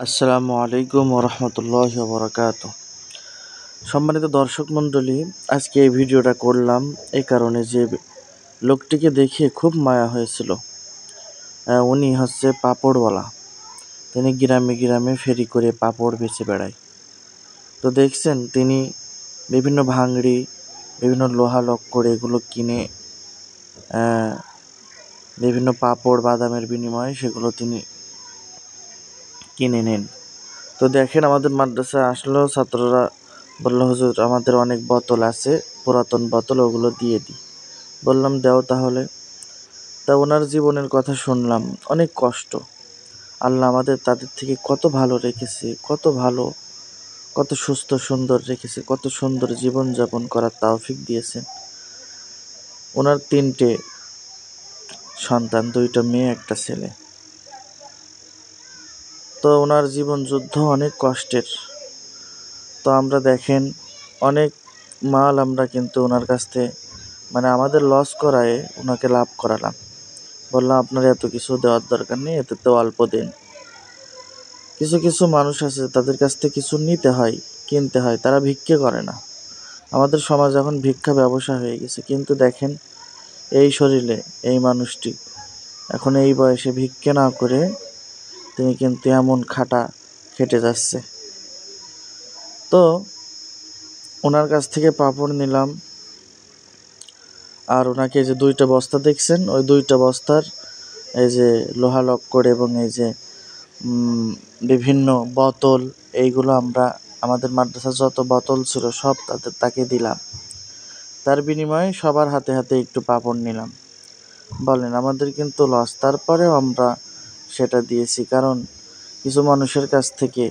আসসালামু আলাইকুম ওরহমতুল্লাহি ওবরাকাতুহ। সম্মানিত দর্শক মণ্ডলী, আজকে এই ভিডিওটা করলাম এই কারণে যে লোকটিকে দেখে খুব মায়া হয়েছিল। উনি হচ্ছে পাপড়ওয়ালা। তিনি গ্রামে গ্রামে ফেরি করে পাপড় বেচে বেড়ায়। তো দেখছেন তিনি বিভিন্ন ভাঙড়ি, বিভিন্ন লোহা লক্কর এগুলো কিনে বিভিন্ন পাপড় বাদামের বিনিময়ে সেগুলো তিনি কিনে নেন। তো দেখেন আমাদের মাদ্রাসায় আসলেও ছাত্ররা বলল, হুজুর আমাদের অনেক বোতল আছে, পুরাতন বোতল, ওগুলো দিয়ে দিই। বললাম দাও তাহলে। তা ওনার জীবনের কথা শুনলাম, অনেক কষ্ট। আল্লাহ আমাদের তাদের থেকে কত ভালো রেখেছে, কত ভালো, কত সুস্থ সুন্দর রেখেছে, কত সুন্দর জীবনযাপন করার তৌফিক দিয়েছেন। ওনার 3টে সন্তান, 2টা মেয়ে, একটা ছেলে। তো ওনার জীবন যুদ্ধ অনেক কষ্টের। তো আমরা দেখেন অনেক মাল আমরা কিন্তু ওনার কাছ থেকে আমাদের লস করায় ওনাকে লাভ করালাম। বললাম আপনার এত কিছু দেওয়ার দরকার নেই, এতে তো অল্প দিন। কিছু কিছু মানুষ আছে তাদের কাছ থেকে কিছু নিতে হয়, কিনতে হয়, তারা ভিক্ষে করে না। আমাদের সমাজ এখন ভিক্ষা ব্যবসা হয়ে গেছে। কিন্তু দেখেন এই শরীরে এই মানুষটি এখন এই বয়সে ভিক্ষে না করে তিনি কিন্তু এমন খেটে যাচ্ছে। তো ওনার কাছ থেকে পাপড় নিলাম, আর ওনাকে যে 2টা বস্তা দেখছেন, ওই 2টা বস্তার এই যে লোহা লক্কর এবং এই যে বিভিন্ন বোতল, এইগুলো আমরা আমাদের মাদ্রাসার যত বোতল ছিল সব তাকে দিলাম। তার বিনিময়ে সবার হাতে হাতে একটু পাপড় নিলাম। বলেন আমাদের কিন্তু লস, তারপরেও আমরা সেটা দিয়েছি। কারণ কিছু মানুষের কাছ থেকে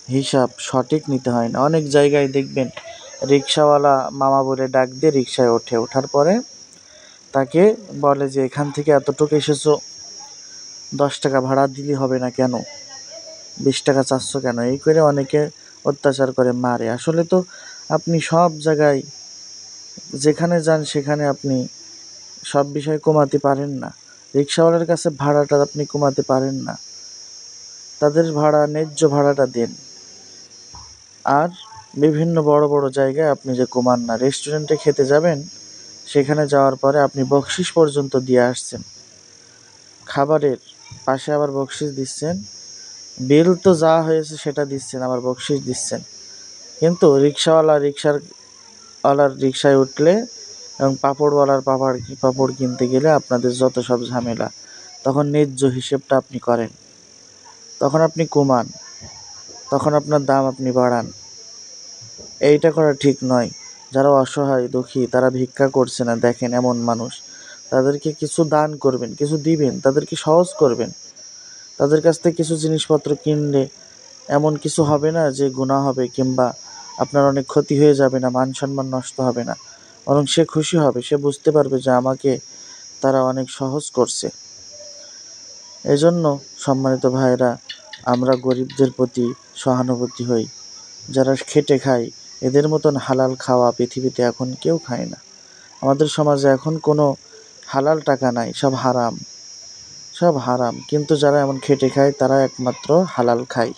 হিসাব সঠিক নিতে হয় না। অনেক জায়গায় দেখবেন রিক্সাওয়ালা মামা বলে ডাক দিয়ে রিক্সায় ওঠার পরে তাকে বলে যে এখান থেকে এতটুকু এসেছো, 10 টাকা ভাড়া দিলে হবে না কেন, 20 টাকা চাচ্ছ কেন, এই করে অনেকে অত্যাচার করে, মারে। আসলে তো আপনি সব জায়গায় যেখানে যান সেখানে আপনি সব বিষয় কমাতে পারেন না। রিক্সাওয়ালার কাছে ভাড়াটা আপনি কমাতে পারেন না, তাদের ভাড়া ন্যায্য ভাড়াটা দেন। আর বিভিন্ন বড় বড় জায়গায় আপনি যে কমান না, রেস্টুরেন্টে খেতে যাবেন, সেখানে যাওয়ার পরে আপনি বকশিস পর্যন্ত দিয়ে আসছেন, খাবারের পাশে আবার বকশিস দিচ্ছেন। বিল তো যা হয়েছে সেটা দিচ্ছেন, আবার বকশিস দিচ্ছেন। কিন্তু রিক্সাওয়ালার রিক্সায় উঠলে এবং পাপড়ওয়ালার পাপড় কিনতে গেলে আপনাদের যত সব ঝামেলা, তখন ন্যায্য হিসেবটা আপনি করেন, তখন আপনি কমান, তখন আপনার দাম আপনি বাড়ান। এইটা করা ঠিক নয়। যারা অসহায় দুঃখী, তারা ভিক্ষা করছে না, দেখেন এমন মানুষ, তাদেরকে কিছু দান করবেন, কিছু দিবেন, তাদেরকে সহজ করবেন। তাদের কাছ থেকে কিছু জিনিসপত্র কিনলে এমন কিছু হবে না যে গুনাহ হবে কিংবা আপনার অনেক ক্ষতি হয়ে যাবে না, মান সম্মান নষ্ট হবে না, বরং সে খুশি হবে, সে বুঝতে পারবে যে আমাকে তারা অনেক সহজ করছে। এজন্য সম্মানিত ভাইরা, আমরা গরিবদের প্রতি সহানুভূতি হই। যারা খেটে খায়, এদের মতন হালাল খাওয়া পৃথিবীতে এখন কেউ খায় না। আমাদের সমাজে এখন কোনো হালাল টাকা নাই, সব হারাম, সব হারাম। কিন্তু যারা এমন খেটে খায় তারা একমাত্র হালাল খায়।